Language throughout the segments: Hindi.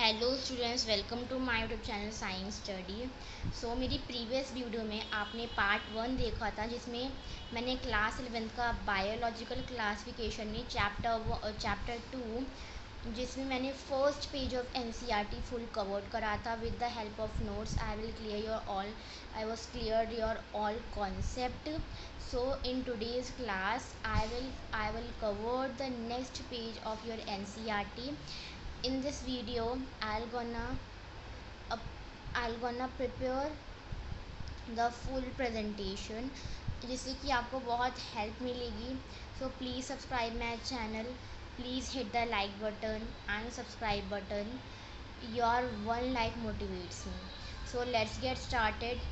Hello students, welcome to my YouTube channel science study. मेरी प्रीवियस वीडियो में आपने पार्ट 1 देखा था, जिसमें मैंने क्लास 11th का बायोलॉजिकल क्लासिफिकेशन में चैप्टर 2, जिसमें मैंने first page of NCERT full covered करा था with the help of notes. I was clear your all concept. In today's class I will cover the next page of your NCERT. In this video uh, I'll gonna prepare the full presentation, जिससे कि आपको बहुत हेल्प मिलेगी. Please subscribe my channel. Please hit the like button and subscribe button. Your one like motivates me. Let's get started.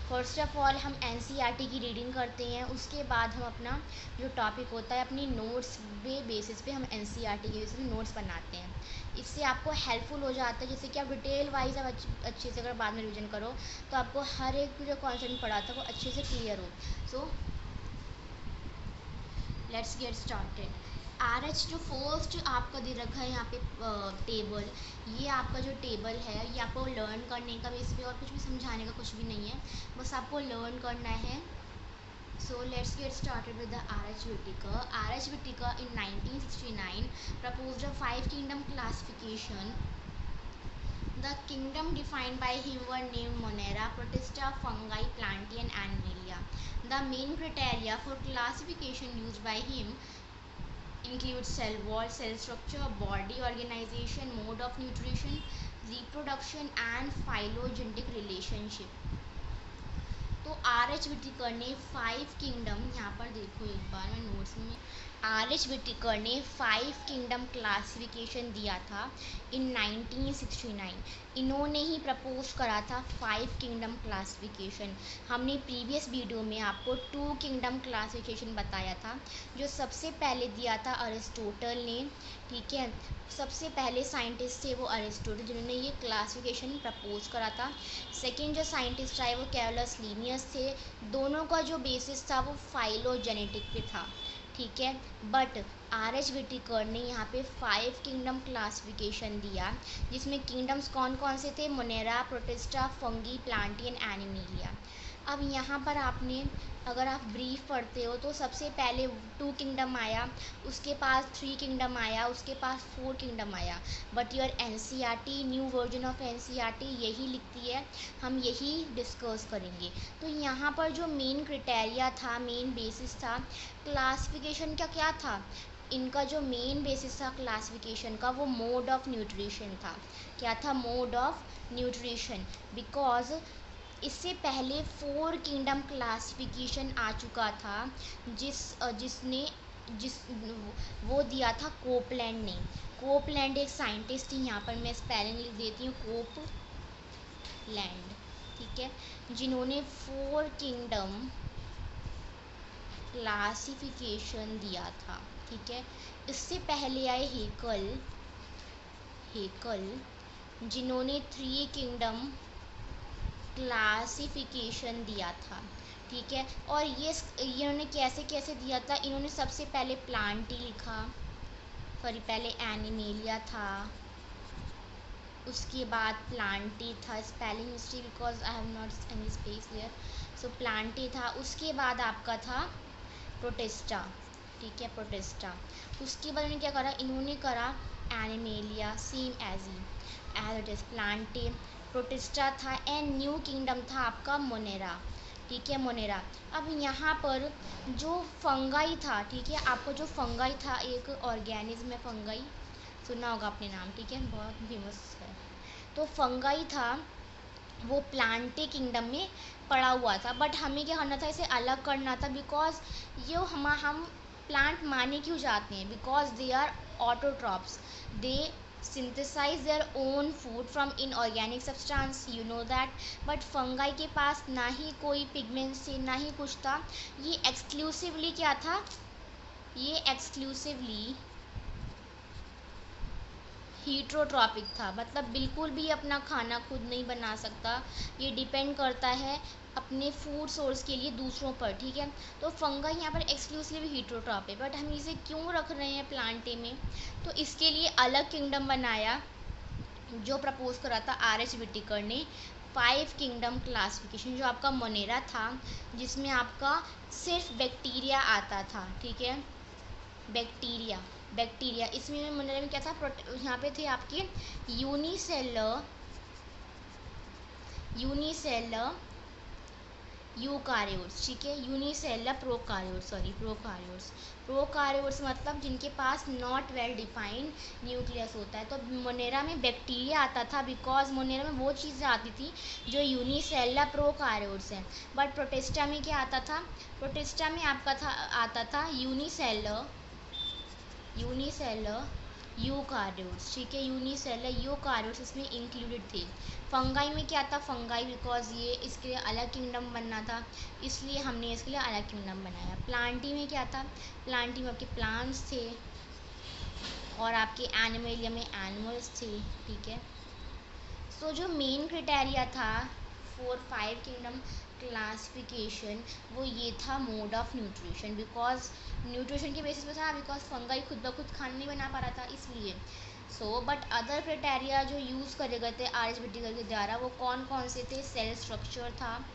First of all हम एनसीईआरटी की रीडिंग करते हैं, उसके बाद हम अपना जो टॉपिक होता है अपनी नोट्स बेसिस पे हम एनसीईआरटी के बेसिस पे नोट्स बनाते हैं. इससे आपको हेल्पफुल हो जाता है, जैसे कि आप डिटेल वाइज अब अच्छे से अगर बाद में रिविजन करो तो आपको हर एक जो कॉन्सेप्ट पढ़ा था वो अच्छे से क्लियर हो. Let's get started. RH जो फर्स्ट आपका दे रखा है यहाँ पे टेबल, ये आपका जो टेबल है ये आपको लर्न करने का बेस पे, और कुछ भी समझाने का कुछ भी नहीं है, बस आपको लर्न करना है. Let's get started with the RH Whittaker. RH Whittaker in 1969 proposed a 5-kingdom classification. The kingdom defined by him were named Monera, Protista, Fungi, Plantae and Animalia. The main criteria for classification used by him include cell wall, cell structure, body organization, mode of nutrition, reproduction and phylogenetic relationship. तो RH व्हिटेकर ने 5 किंगडम, यहाँ पर देखो एक बार मैं नोट्स में, RH व्हिटेकर ने 5 किंगडम क्लासिफिकेशन दिया था इन 1969. इन्होंने ही प्रपोज करा था 5 किंगडम क्लासिफिकेशन. हमने प्रीवियस वीडियो में आपको 2 किंगडम क्लासिफिकेशन बताया था. जो सबसे पहले दिया था अरिस्टोटल ने, ठीक है, सबसे पहले साइंटिस्ट थे वो अरिस्टोटल, जिन्होंने ये क्लासिफिकेशन प्रपोज करा था. सेकेंड जो साइंटिस्ट आए वो कैरोलस लीनियस थे. दोनों का जो बेसिस था वो फाइलोजेनेटिक पे था, ठीक है. बट RH व्हिटेकर ने यहाँ पे 5 किंगडम क्लासिफिकेशन दिया, जिसमें किंगडम्स कौन कौन से थे? Monera, protista, fungi, Plantae and animalia. अब यहाँ पर आपने अगर आप ब्रीफ पढ़ते हो तो सबसे पहले 2 किंगडम आया, उसके पास 3 किंगडम आया, उसके पास 4 किंगडम आया. But your NCERT, new version of NCERT यही लिखती है, हम यही डिस्कस करेंगे. तो यहाँ पर जो मेन क्राइटेरिया था, मेन बेसिस था क्लासिफिकेशन का, क्या था? इनका जो मेन बेसिस था क्लासिफिकेशन का वो मोड ऑफ न्यूट्रिशन था. क्या था? Mode of nutrition. बिकॉज इससे पहले 4 किंगडम क्लासिफिकेशन आ चुका था, जिस वो दिया था कोपलैंड ने. कोपलैंड एक साइंटिस्ट थी, यहाँ पर मैं स्पेलिंग लिख देती हूँ, कोपलैंड, ठीक है, जिन्होंने 4 किंगडम क्लासिफिकेशन दिया था, ठीक है. इससे पहले आए हेकल, जिन्होंने 3 किंगडम क्लासिफिकेशन दिया था, ठीक है. और ये इन्होंने कैसे कैसे दिया था? इन्होंने सबसे पहले प्लांटी लिखा, पहले एनिमेलिया था, उसके बाद प्लांटी था, spelling mistake because I have not any space there. Plantae था, उसके बाद आपका था प्रोटिस्टा, ठीक है, प्रोटिस्टा. उसके बाद इन्होंने क्या करा? इन्होंने करा Animalia, same as it is Plantae. Protista था एंड न्यू किंगडम था आपका मोनेरा, ठीक है, मोनेरा. अब यहाँ पर जो फंगाई था, ठीक है, आपको जो फंगाई था, एक ऑर्गेनिज्म है फंगाई, सुना होगा अपने नाम, ठीक है, बहुत फेमस है. तो फंगाई था वो प्लांटे किंगडम में पड़ा हुआ था. बट हमें क्या करना था? इसे अलग करना था, बिकॉज ये हम प्लांट माने क्यों जाते हैं? Because they are autotrophs, they synthesize their own food from inorganic substance, you know that. But fungi के पास ना ही कोई पिगमेंट्स थे, ना ही कुछ था. ये एक्सक्लूसिवली क्या था? ये एक्सक्लूसिवली हीट्रोट्रॉपिक था, मतलब बिल्कुल भी अपना खाना खुद नहीं बना सकता. ये डिपेंड करता है अपने फूड सोर्स के लिए दूसरों पर, ठीक है. तो फंगा यहाँ पर एक्सक्लूसिव हीट्रोट्रॉपिक, बट हम इसे क्यों रख रहे हैं प्लांटे में? तो इसके लिए अलग किंगडम बनाया, जो प्रपोज करा था आर.एच. व्हिटेकर ने 5 किंगडम क्लासिफिकेशन, जो आपका मोनेरा था जिसमें आपका सिर्फ बैक्टीरिया आता था, ठीक है, बैक्टीरिया बैक्टीरिया इसमें मोनेरा में क्या था, यहाँ पे थे आपके यूनिसेलर यूकारियोट्स, ठीक है, यूनिसेलर प्रोकारियोट्स मतलब जिनके पास नॉट वेल डिफाइंड न्यूक्लियस होता है। तो मोनेरा में बैक्टीरिया आता था बिकॉज मोनेरा में वो चीज़ें आती थी जो यूनिसेलर प्रोकारियोट्स हैं। बट प्रोटिस्टा में क्या आता था, प्रोटिस्टा में आपका आता था यूनिसेलर यूकारियोट्स, ठीक है, यूनिसेलर यूकारियोट्स इसमें इंक्लूडेड थे। फंगाई में क्या था, फंगाई बिकॉज ये इसके लिए अलग किंगडम बनना था, इसलिए हमने इसके लिए अलग किंगडम बनाया। प्लांटी में क्या था, प्लांटी में आपके प्लांट्स थे और आपके एनिमलिया में एनिमल्स थे, ठीक है। सो जो मेन क्राइटेरिया था फॉर 5 किंगडम क्लासिफिकेशन वो ये था mode of nutrition, because nutrition के बेसिस पे था, बिकॉज फंगाई खुद ब खुद खाना नहीं बना पा रहा था इसलिए। सो बट अदर क्राइटेरिया जो यूज़ करे गए थे आर.एच. व्हिटेकर के द्वारा वो कौन कौन से थे, सेल स्ट्रक्चर था,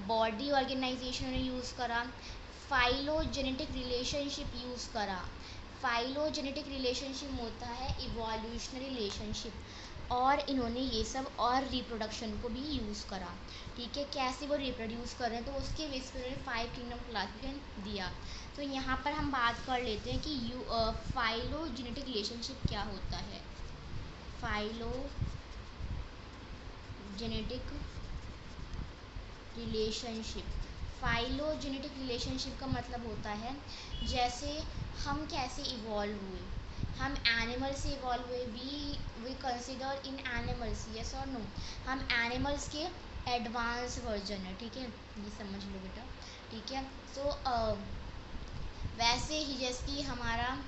बॉडी ऑर्गेनाइजेशन ने यूज़ करा, फाइलोजेनेटिक रिलेशनशिप यूज़ करा। फाइलोजेनेटिक रिलेशनशिप होता है इवोल्यूशनरी रिलेशनशिप, और इन्होंने ये सब और रिप्रोडक्शन को भी यूज़ करा, ठीक है, कैसे वो रिप्रोड्यूस कर रहे हैं, तो उसके बेस पर उन्होंने 5 किंगडम क्लासिफिकेशन दिया। तो यहाँ पर हम बात कर लेते हैं कि फाइलोजेनेटिक रिलेशनशिप क्या होता है। फाइलोजेनेटिक रिलेशनशिप का मतलब होता है जैसे हम कैसे इवॉल्व हुए, हम एनिमल से इवॉल्व हुए, we consider in animals, yes or no, हम एनिमल्स के एडवांस वर्जन है, ठीक है, ये समझ लो बेटा, ठीक है। सो वैसे ही जैसे कि हमारा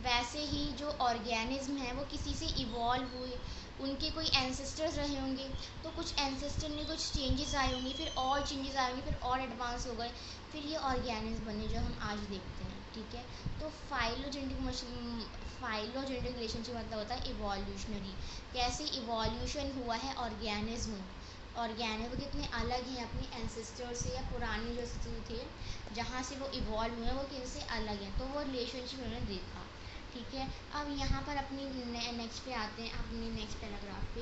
वैसे ही जो ऑर्गेनिज्म है वो किसी से इवॉल्व हुए, उनके कोई एंसेस्टर्स रहे होंगे, तो कुछ एंसेस्टर में कुछ चेंजेस आए होंगे, फिर और चेंजेस आए होंगे, फिर और एडवांस हो गए, फिर ये ऑर्गेनिज्म बने जो हम आज देखते हैं, ठीक है। तो फाइलोजेनेटिक रिलेशनशिप मतलब होता है इवोल्यूशनरी, कैसे इवोल्यूशन हुआ है ऑर्गेनिज्म कितने अलग हैं अपने एंसेस्टर से, या पुराने जो थे जहाँ से वो इवॉल्व हुए हैं वो किनसे अलग हैं, तो वो रिलेशनशिप उन्होंने देखा, ठीक है। अब यहाँ पर अपनी नेक्स्ट पे आते हैं, अपनी नेक्स्ट पैराग्राफ पे।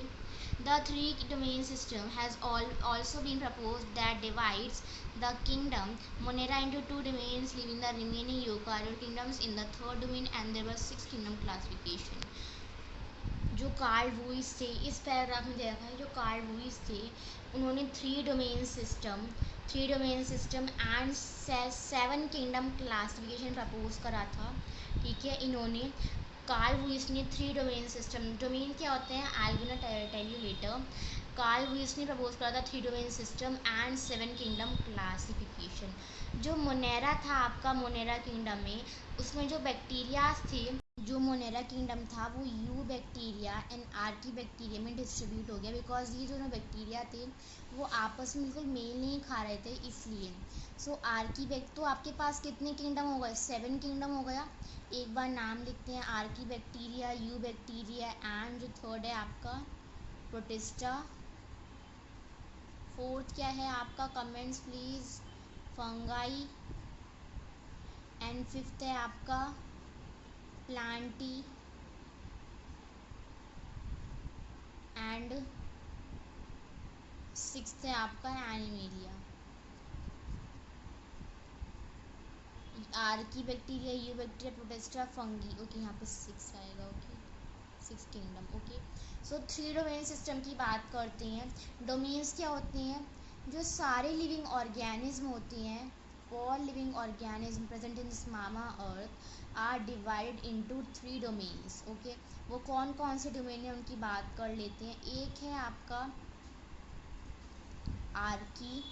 The 3 domain system has also been proposed that divides the kingdom Monera into 2 domains, leaving the remaining eukaryote kingdoms in the 3rd domain, and there was 6 kingdom classification. जो कार्ल लुईस थे, इस पैराग्राफ में देखा है, जो कार्ल लुईस थे उन्होंने 3 domain system and 7 kingdom classification propose करा था, ठीक है। इन्होंने कार्ल लुईस ने 3 डोमेन सिस्टम, डोमेन क्या होते हैं I will tell you later, Carl Lewis ने प्रपोज करा था 3 domain system and 7 kingdom classification. जो मोनेरा था आपका, मोनेरा किंगडम में उसमें जो बैक्टीरियाज थे, जो मोनेरा किंगडम था वो you bacteria and Archie bacteria में डिस्ट्रीब्यूट हो गया, बिकॉज ये दोनों बैक्टीरिया थे वो आपस में बिल्कुल मेल नहीं खा रहे थे इसलिए। सो तो आपके पास कितने किंगडम हो गए, 7 किंगडम हो गया। एक बार नाम लिखते हैं, Archie bacteria, you bacteria and जो थर्ड है आपका प्रोटिस्टा, फोर्थ क्या है आपका, comments please, fungi, and fifth है आपका प्लांटी, एंड 6th है आपका animalia. Archie bacteria, you bacteria, Protista, fungi, okay, यहाँ पे 6 आएगा, ओके, 6 किंगडम, ओके। सो 3 डोमेन सिस्टम की बात करते हैं। डोमेन्स क्या होते हैं, जो सारे लिविंग ऑर्गेनिज्म होते हैं, all living organism present in this mama earth are divided into 3 domains, okay. वो कौन कौन से डोमेन है उनकी बात कर लेते हैं। एक है आपका आर्की,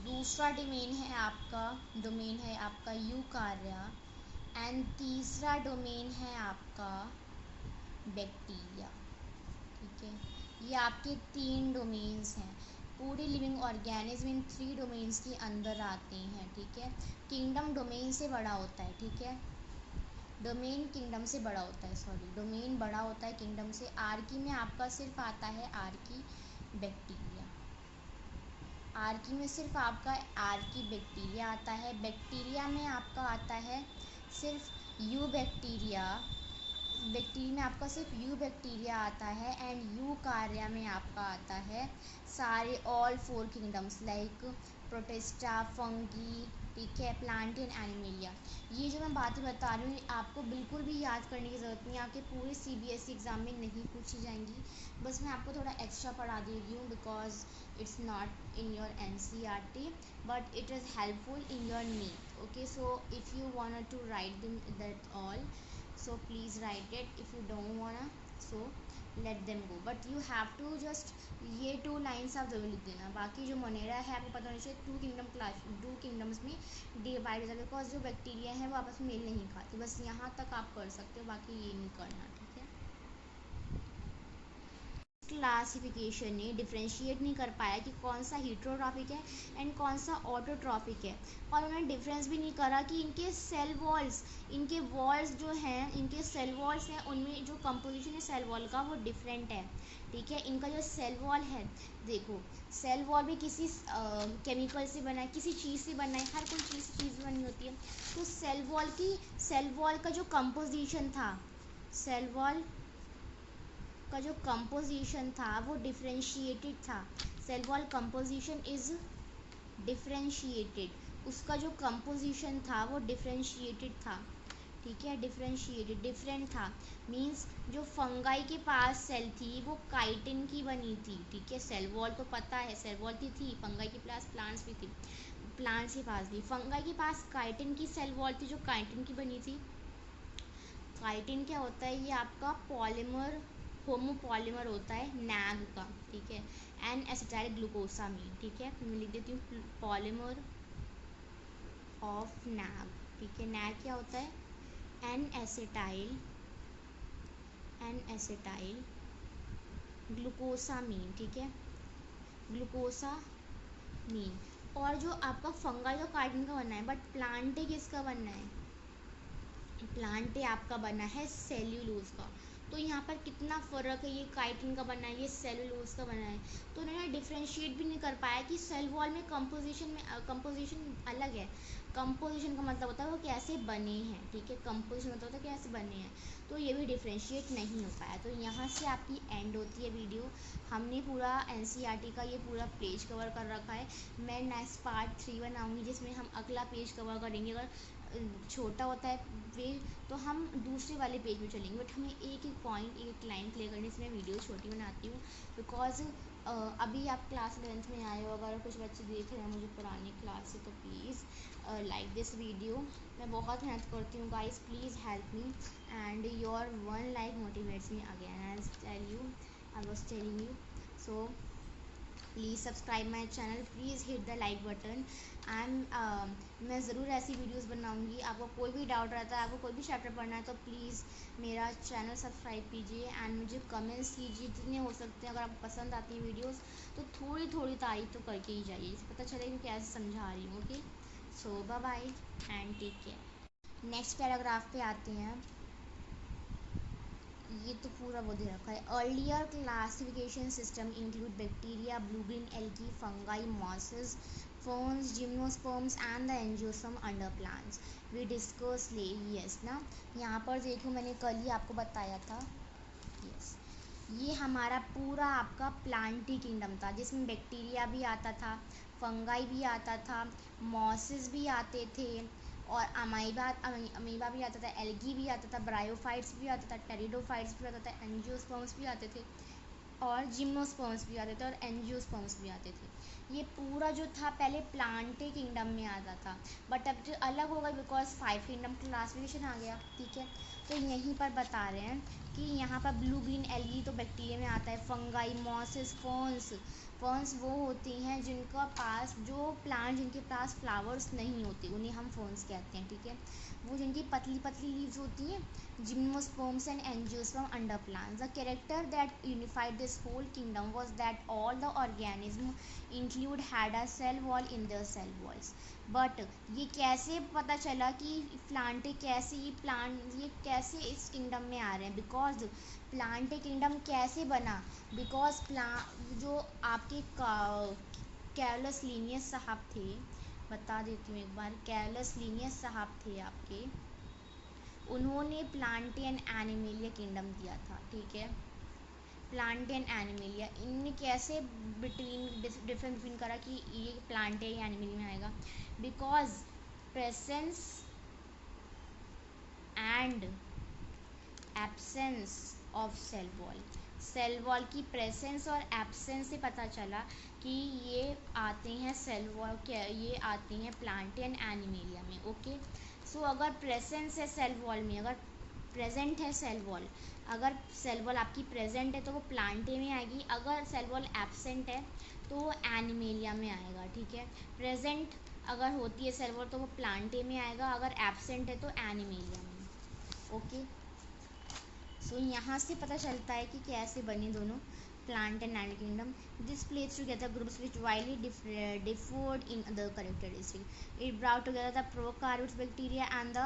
दूसरा डोमेन है आपका यूकार्या, एंड तीसरा डोमेन है आपका बैक्टीरिया, ठीक है। ये आपके 3 डोमेन्स हैं। पूरे लिविंग ऑर्गेनिज्म इन 3 डोमेन्स के अंदर आते हैं, ठीक है। किंगडम डोमेन से बड़ा होता है, ठीक है। डोमेन किंगडम से बड़ा होता है, सॉरी डोमेन बड़ा होता है किंगडम से। आर्की में आपका सिर्फ आता है आर्की बैक्टीरिया, आर्की में सिर्फ आपका आर्की बैक्टीरिया आता है। बैक्टीरिया में आपका आता है सिर्फ यू बैक्टीरिया, बैक्टीरिया में आपका सिर्फ यू बैक्टीरिया आता है। एंड यू कार्या में आपका आता है सारे all 4 kingdoms like protista, fungi, ठीक है, प्लांट एंड एनिमेलिया। ये जो मैं बातें बता रही हूँ आपको बिल्कुल भी याद करने की ज़रूरत नहीं है, आपके पूरे सीबीएसई एग्ज़ाम में नहीं पूछी जाएंगी। बस मैं आपको थोड़ा एक्स्ट्रा पढ़ा दे रही हूँ because it's not in your NCERT but it is helpful in your NEET. Okay, so if you wanted to write them that all, so please write it. If you don't wanna, so let them go, but you have to just ये 2 लाइन्स आप ज़रूर लिख देना। बाकी जो मोनेरा है आपको पता होना चाहिए 2 किंगडम्स में डिवाइड हो जाता है बिकॉज जो बैक्टीरिया है वो आपस में मेल नहीं खाते। बस यहाँ तक आप कर सकते हो, बाकी ये नहीं करना, ठीक है। क्लासिफिकेशन ने डिफ्रेंशिएट नहीं कर पाया कि कौन सा हीट्रोट्रॉपिक है एंड कौन सा ऑटोट्रॉपिक है, और उन्होंने डिफरेंस भी नहीं करा कि इनके सेल वॉल्स, इनके वॉल्स जो हैं, इनके सेल वॉल्स हैं उनमें जो कंपोजिशन है सेल वॉल का वो डिफरेंट है, ठीक है। इनका जो सेल वॉल है, देखो सेल वॉल भी किसी केमिकल से बना है, किसी चीज़ से बना है, हर कोई चीज़ बनी होती है। तो सेल वॉल का जो कंपोजिशन था, सेल वॉल का जो कंपोजिशन था वो डिफरेंशिएटेड था। Cell wall composition is differentiated, उसका जो कंपोजिशन था वो डिफरेंशिएटेड था, ठीक है। डिफरेंशिएटेड डिफरेंट था मींस जो फंगाई के पास सेल थी वो काइटिन की बनी थी, ठीक है। सेल वॉल तो पता है, सेल वॉल थी फंगाई के पास, प्लांट्स भी थी, प्लांट्स के पास भी, फंगाई के पास काइटिन की सेल वॉल थी जो काइटिन की बनी थी। काइटिन क्या होता है, ये आपका पॉलीमर, होमोपॉलीमर होता है नैग का, ठीक है। एन एसिटाइल ग्लूकोसामीन, ठीक है, मैं लिख देती हूँ पॉलीमर ऑफ नैग, ठीक है। नैग क्या होता है, एन एसिटाइल ग्लूकोसामीन, ठीक है, ग्लूकोसामीन। और जो आपका फंगल तो काइटिन का बनना है, बट प्लांटे किसका बनना है, प्लांटे आपका बना है सेल्यूलोज का। तो यहाँ पर कितना फ़र्क है, ये काइटिन का बना है, ये सेलुलोज का बना है। तो उन्होंने डिफ्रेंशिएट भी नहीं कर पाया कि सेल वॉल में कंपोजिशन अलग है। कंपोजिशन का मतलब होता है वो कैसे बने हैं, ठीक है, कंपोजिशन मतलब होता है कैसे बने हैं। तो ये भी डिफ्रेंशिएट नहीं हो पाया। तो यहाँ से आपकी एंड होती है वीडियो। हमने पूरा एनसीईआरटी का ये पूरा पेज कवर कर रखा है। मैं नेक्स्ट पार्ट 3 बनाऊँगी जिसमें हम अगला पेज कवर करेंगे। अगर छोटा होता है पेज तो हम दूसरे वाले पेज में चलेंगे, बट हमें एक एक पॉइंट, एक लाइन क्लियर करने से मैं वीडियो छोटी बनाती हूँ बिकॉज अभी आप क्लास 11th में आए हो, अगर कुछ बच्चे देख रहे हैं मुझे पुरानी क्लास से, तो प्लीज़ लाइक दिस वीडियो। मैं बहुत मेहनत करती हूँ guys, please help me and your 1 like motivates me again I was telling you. So please subscribe my channel, please hit the like button. मैं ज़रूर ऐसी वीडियोस बनाऊंगी। आपको कोई भी डाउट रहता है, आपको कोई भी चैप्टर पढ़ना है तो प्लीज़ मेरा चैनल सब्सक्राइब कीजिए एंड मुझे कमेंट्स कीजिए जितने हो सकते हैं। अगर आपको पसंद आती हैं वीडियोस तो थोड़ी थोड़ी तारीफ तो करके ही जाइए, इससे पता चलेगा कि कैसे समझा रही हूँ। Okay, so bye bye and take care. Next paragraph पे आते हैं। ये तो पूरा वो दे रखा है। Earlier classification system include bacteria, blue green algae, fungi, mosses, ferns, gymnosperms and the angiosperm under plants. We discuss yes ना। यहाँ पर देखो मैंने कल ही आपको बताया था। yes, ये हमारा पूरा आपका प्लांटी किंगडम था जिसमें बैक्टीरिया भी आता था, फंगाई भी आता था, मॉसेस भी आते थे, और अमीबा भी आता था, एल्गी भी आता था, ब्रायोफाइट्स भी आता था, टेरिडोफाइट्स भी आता था, एंजियोस्पर्म्स भी आते थे, और जिम्नोस्पर्म्स भी आते थे, और एंजियोस्पर्म्स भी आते थे। ये पूरा जो था पहले प्लांटे किंगडम में आता था, बट अब जो अलग हो गया बिकॉज 5 किंगडम क्लासिफिकेशन आ गया, ठीक है। तो यहीं पर बता रहे हैं कि यहाँ पर ब्लू ग्रीन एल्गी तो बैक्टीरिया में आता है, फंगाई, मॉसेस, फर्न्स वो होती हैं जिनका पास, जो प्लांट जिनके पास फ्लावर्स नहीं होते उन्हें हम फर्न्स कहते हैं, ठीक है। वो जिनकी पतली पतली लीव्स होती हैं, gymnosperms and angiosperm under plants. The character that unified this whole kingdom was that all the organism include had a cell wall in their cell walls. But ये कैसे पता चला कि प्लांटे कैसे ये कैसे इस किंगडम में आ रहे हैं, बिकॉज प्लांटे किंगडम कैसे बना, बिकॉज जो आपके कैरलस लीनियस साहब थे, बता देती हूँ एक बार, कैरलस लीनियस साहब थे आपके, उन्होंने प्लांटे एंड एनिमेलिया किंगडम दिया था, ठीक है। प्लांटे एंड एनिमेलिया, इनने कैसे डिफरेंस बिटवीन करा कि ये प्लांटे या एनिमेलिया में आएगा, because presence and absence of cell wall की प्रेजेंस और एब्सेंस से पता चला कि ये आते हैं सेल वॉल, क्या ये आते हैं प्लांटे एंड एनिमेलिया में, ओके। सो अगर प्रेजेंस है सेल वॉल में, अगर प्रेजेंट है सेल वॉल, अगर सेल वॉल आपकी प्रेजेंट है तो वो प्लांटे में आएगी, अगर सेल वॉल एब्सेंट है तो वो एनिमेलिया में आएगा, ठीक है। प्रेजेंट अगर होती है सेल वॉल तो वो प्लांटे में आएगा, अगर एब्सेंट है तो एनिमेलिया में, ओके। सो यहाँ से पता चलता है कि कैसे बने दोनों plant and animal kingdom. This place together groups which widely differed in other characteristics. It brought together the prokaryotes bacteria and the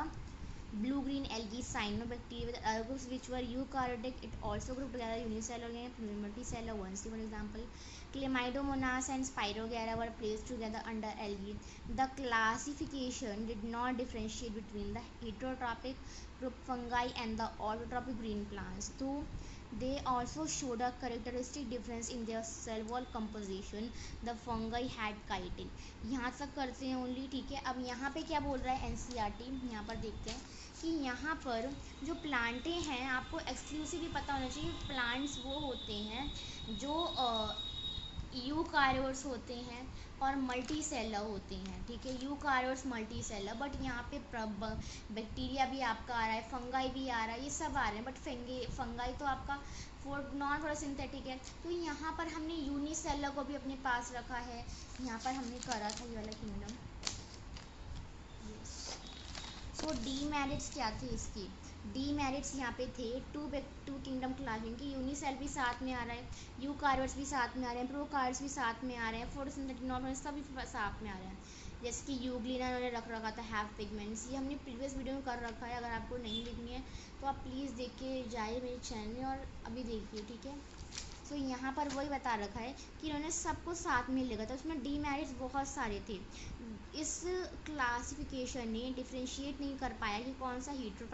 blue-green algae cyanobacteria with other groups which were eukaryotic. It also grouped together unicellular organisms, multicellular ones. For example, Chlamydomonas and Spirogyra were placed together under algae. The classification did not differentiate between the heterotrophic group fungi and the autotrophic green plants, though they also showed a characteristic difference in their cell wall composition. The fungi had chitin. यहाँ तक करते हैं ओनली, ठीक है। अब यहाँ पे क्या बोल रहा है एनसीईआरटी, यहाँ पर देखते हैं कि यहाँ पर जो प्लांटे हैं, आपको एक्सक्लूसिवली पता होना चाहिए प्लांट्स वो होते हैं जो यूकारियोट्स होते हैं और मल्टी सेलर होते हैं, ठीक है। यूकारियोट्स मल्टी सेलर, बट यहाँ पे बैक्टीरिया भी आपका आ रहा है, फंगाई भी आ रहा है, ये सब आ रहे हैं, बट फंगाई तो आपका नॉन फोटोसिंथेटिक है। तो यहाँ पर हमने यूनिसेलर को भी अपने पास रखा है, यहाँ पर हमने करा था ये वाला किंगडम। सो डीमेरिट्स क्या थे इसकी, डीमेरिट्स यहाँ पे थे टू किंगडम क्लास, इनकी यूनिसेल भी साथ में आ रहा है, यूकारियोट्स भी साथ में आ रहे हैं, प्रोकार्योट्स भी साथ में आ रहे हैं, फोटोसिंथेटिक नॉन सभी साथ में आ रहे हैं। जैसे कि यूग्लिना उन्होंने रख रखा था हैव पिगमेंट्स, ये हमने प्रीवियस वीडियो में कर रखा है, अगर आपको नहीं देखनी है तो आप प्लीज़ देख के जाइए मेरे चैनल में और अभी देखिए, ठीक है। सो यहाँ पर वही बता रखा है कि इन्होंने सबको साथ में लिखा था, उसमें डीमेरिट्स बहुत सारे थे। इस क्लासिफिकेशन ने डिफ्रेंशिएट नहीं कर पाया कि कौन सा हीट्रो